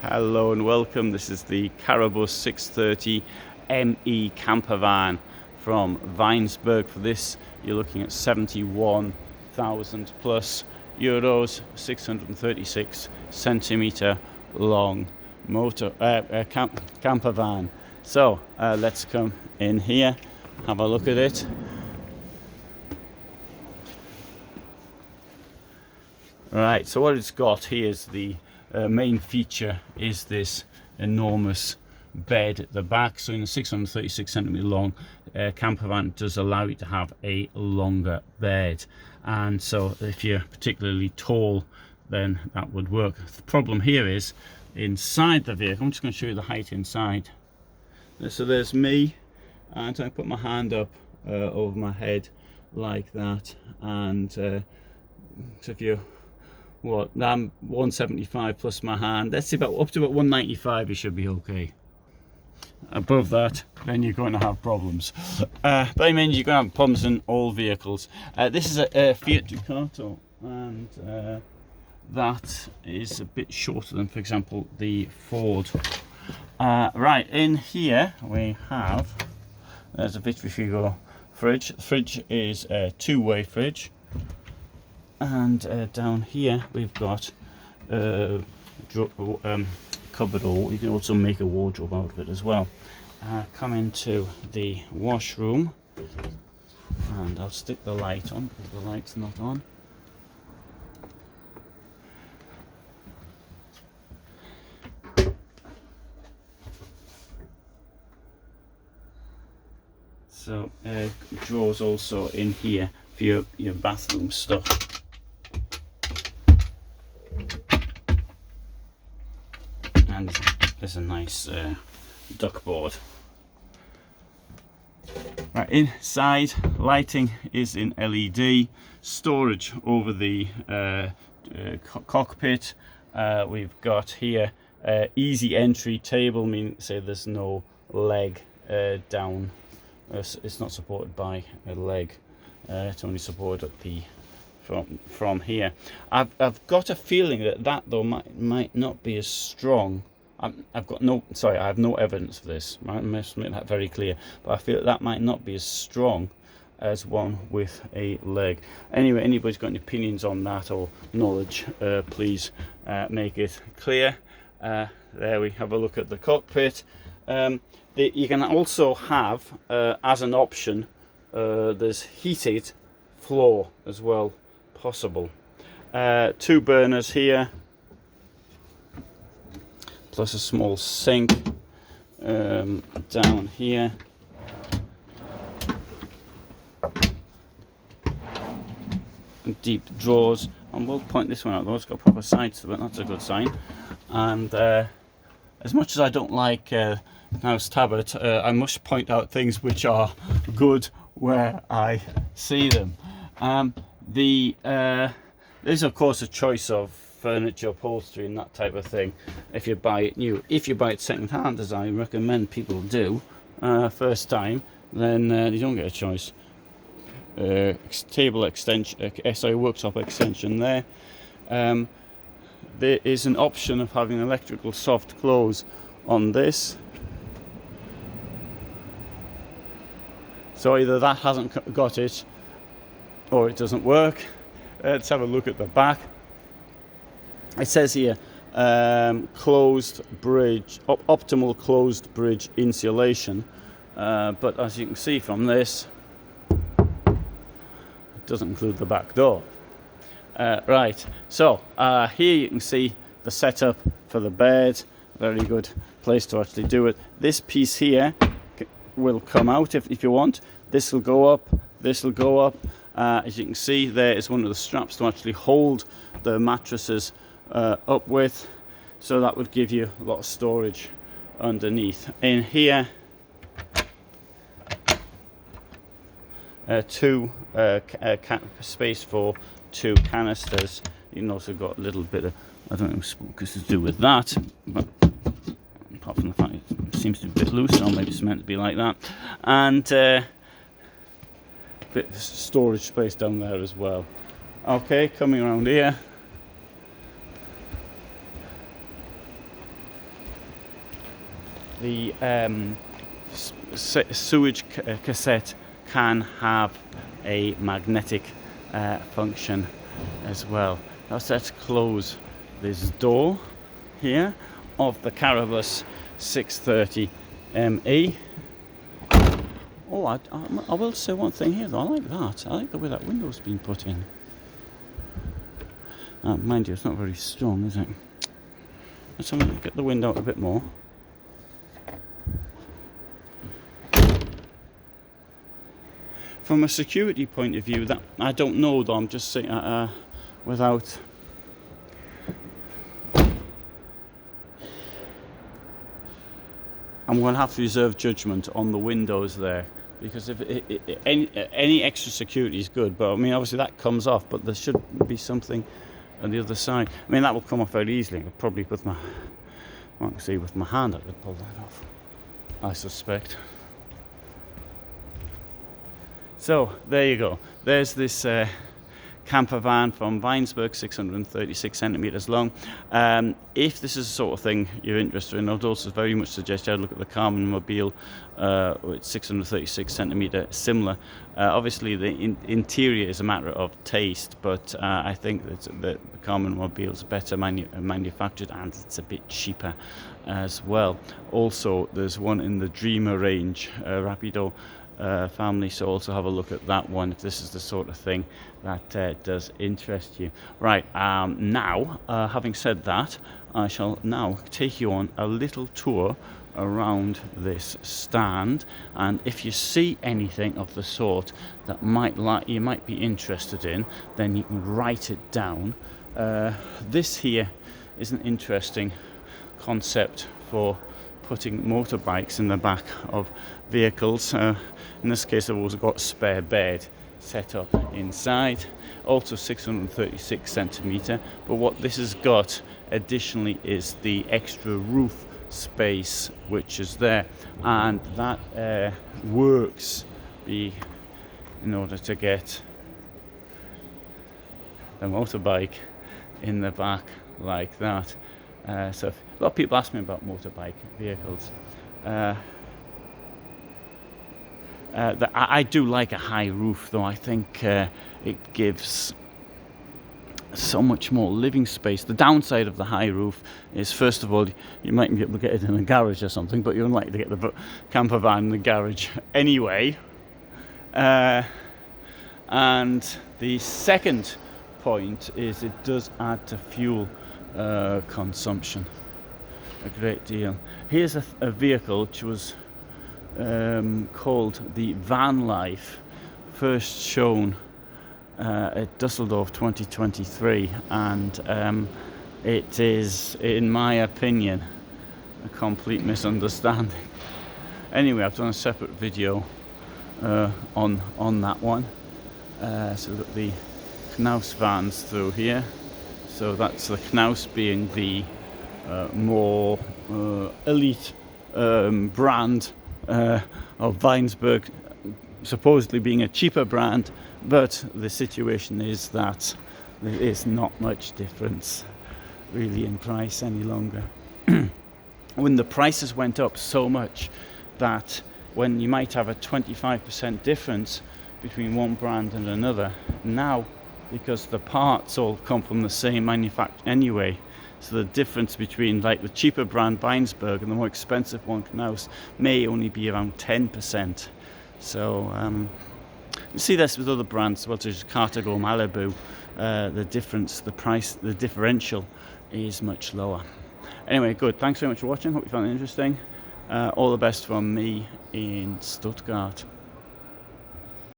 Hello and welcome. This is the Carabus 630 ME campervan from Weinsberg. For this, you're looking at 71,000 plus euros, 636 centimeter long campervan. So let's come in here, have a look at it. Right, so what it's got here is the main feature is this enormous bed at the back. So in a 636 centimeter long campervan, it does allow you to have a longer bed, and so if you're particularly tall, then that would work. The problem here is inside the vehicle. I'm just going to show you the height inside. So there's me, and I put my hand up over my head like that, and so if you I'm 175 plus my hand. Let's see, about up to about 195 you should be okay. Above that, then you're going to have problems. But I mean, you're going to have problems in all vehicles. This is a Fiat Ducato, and that is a bit shorter than, for example, the Ford. Right, in here we have, there's a Vitrifigo fridge. The fridge is a two-way fridge. And down here we've got cupboard, or you can also make a wardrobe out of it as well. Come into the washroom, and I'll stick the light on because the light's not on. So drawers also in here for your bathroom stuff. And there's a nice duckboard. Right, inside, lighting is in LED, storage over the cockpit. We've got here easy entry table, meaning say there's no leg down. It's not supported by a leg. It's only supported at the from here. I've got a feeling that though might not be as strong. I have no evidence for this. I must make that very clear. But I feel that might not be as strong as one with a leg. Anyway, anybody's got any opinions on that or knowledge, please make it clear. There we have a look at the cockpit. You can also have, as an option, there's heated floor as well possible. Two burners here, plus a small sink down here. And deep drawers, and we'll point this one out though, it's got proper sides to it, that's a good sign. And as much as I don't like Knaus Tabbert, I must point out things which are good where I see them. There's of course a choice of furniture, upholstery and that type of thing if you buy it new. If you buy it second hand, as I recommend people do first time, then you don't get a choice. Table extension, worktop extension there. There is an option of having electrical soft close on this, so either that hasn't got it or it doesn't work. Let's have a look at the back. It says here closed bridge, optimal closed bridge insulation, but as you can see from this, it doesn't include the back door. Right, so here you can see the setup for the bed. Very good place to actually do it. This piece here will come out if you want. This will go up, this will go up. As you can see, there is one of the straps to actually hold the mattresses up with, so that would give you a lot of storage underneath. In here, space for two canisters. You can also got a little bit of, I don't know what to do with that, but apart from the fact it seems to be a bit loose, or maybe it's meant to be like that, and bit of storage space down there as well. Okay, coming around here, the sewage cassette can have a magnetic function as well. Now let's close this door here of the Carabus 630 ME. Oh, I will say one thing here though, I like that. I like the way that window's been put in. Mind you, it's not very strong, is it? Let's have a look at the window a bit more. From a security point of view, that I don't know though, I'm just saying without... I'm going to have to reserve judgment on the windows there, because if any extra security is good, but I mean obviously that comes off, but there should be something on the other side. I mean that will come off very easily. I'll probably with my, well, I can see with my hand I could pull that off, I suspect. So there you go. There's this camper van from Weinsberg, 636 centimeters long. If this is the sort of thing you're interested in, I'd also very much suggest you look at the Karmann Mobil with 636 centimeter, similar. Obviously the interior is a matter of taste, but I think that the Karmann Mobil is better manufactured, and it's a bit cheaper as well. Also there's one in the Dreamer range, Rapido family, so also have a look at that one if this is the sort of thing that does interest you. Right, now having said that, I shall now take you on a little tour around this stand, and if you see anything of the sort that you might be interested in, then you can write it down. This here is an interesting concept for putting motorbikes in the back of vehicles. In this case I've also got a spare bed set up inside, also 636 centimeter, but what this has got additionally is the extra roof space which is there, and that works in order to get the motorbike in the back like that. So a lot of people ask me about motorbike vehicles. I do like a high roof though. I think it gives so much more living space. The downside of the high roof is, first of all, you might be able to get it in a garage or something, but you're unlikely to get the camper van in the garage anyway. And the second point is it does add to fuel consumption a great deal. Here's a vehicle which was called the Vanlife, first shown at Dusseldorf 2023, and it is, in my opinion, a complete misunderstanding. Anyway, I've done a separate video on that one. So we've got the Knaus vans through here. So that's the Knaus being the more elite brand of Weinsberg, supposedly being a cheaper brand, but the situation is that there is not much difference really in price any longer. When the prices went up so much that when you might have a 25% difference between one brand and another, now, because the parts all come from the same manufacturer anyway, so the difference between like the cheaper brand Weinsberg and the more expensive one Knaus may only be around 10%. So you see this with other brands, such as Carthago, Malibu. The difference, the price, the differential is much lower. Anyway, good. Thanks very much for watching. Hope you found it interesting. All the best from me in Stuttgart.